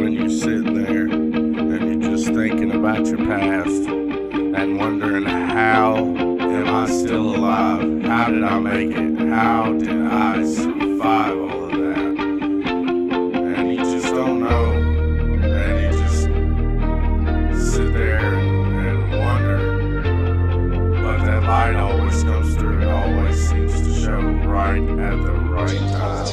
when you're sitting there and you're just thinking about your past and wondering, how am I still alive? How did I make it? How did I survive all of that? And you just don't know. And you just sit there and wonder. But that light always comes through. It always seems to show right at the right time.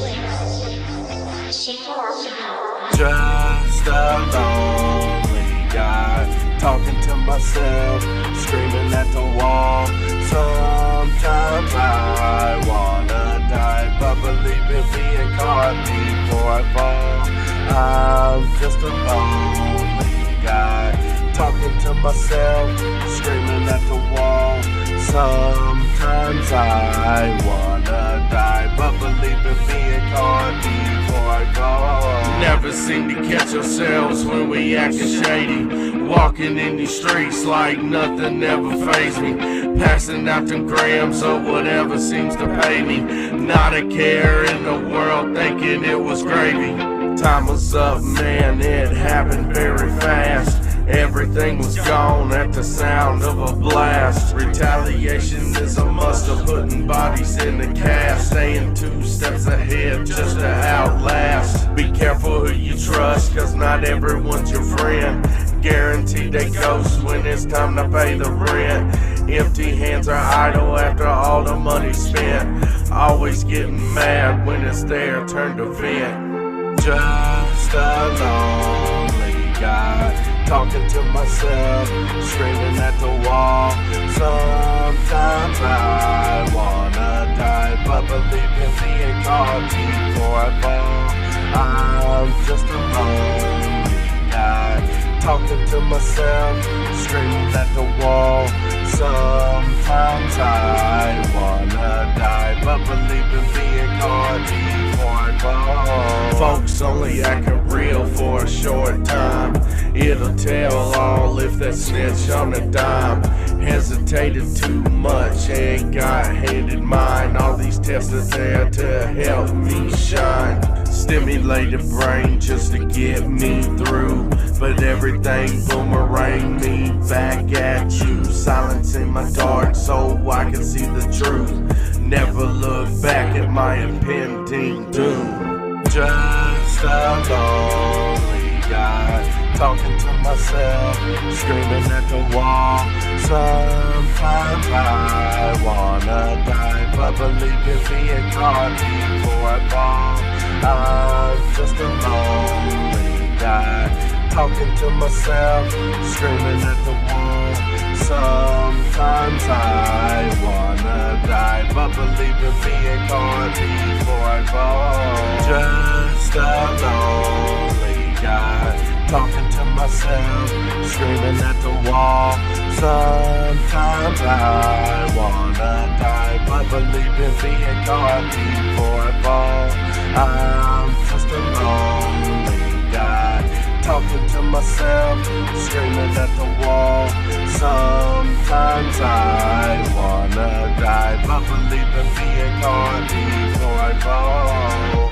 Just a lonely guy, talking to myself, screaming at the wall. Sometimes I wanna die, but believe in being caught before I fall. I'm just a lonely guy, talking to myself, screaming at the wall. Sometimes I wanna die, but believe in being caught before I go. Never seem to catch ourselves when we acting shady, walking in these streets like nothing ever fazed me, passing out them grams or whatever seems to pay me, not a care in the world, thinking it was gravy. Time was up, man, it happened very fast. Everything was gone at the sound of a blast. Retaliation is a must of putting bodies in the cast, staying 2 steps ahead just to outlast. Be careful who you trust, cause not everyone's your friend. Guaranteed they ghost when it's time to pay the rent. Empty hands are idle after all the money spent. Always getting mad when it's their turn to vent. Just a lonely guy, talking to myself, screaming at the wall. Sometimes I wanna die, but believe in being caught before I fall. I'm just a lonely guy, talking to myself, screaming at the wall. Sometimes I wanna die, but believe in being caught before I fall. Folks only acting real for a short time. It'll tell all if they snitch on a dime. Hesitated too much and got handed mine. All these tests are there to help me shine. Stimulated brain just to get me through, but everything boomerang me back at you. Silence in my dark so I can see the truth. Never look back at my impending doom. Just a lonely guy, talking to myself, screaming at the wall. Sometimes I wanna die, but believe in being caught before I fall. I'm just a lonely guy, talking to myself, screaming at the wall. Sometimes I wanna die, but believe in being caught before I fall. Just a lonely guy, talking to myself, screaming at the wall. Sometimes I wanna die, but believe in being caught before I fall. I'm just a lonely guy, talking to myself, screaming at the wall. Sometimes I wanna die, but believe in being caught before I fall.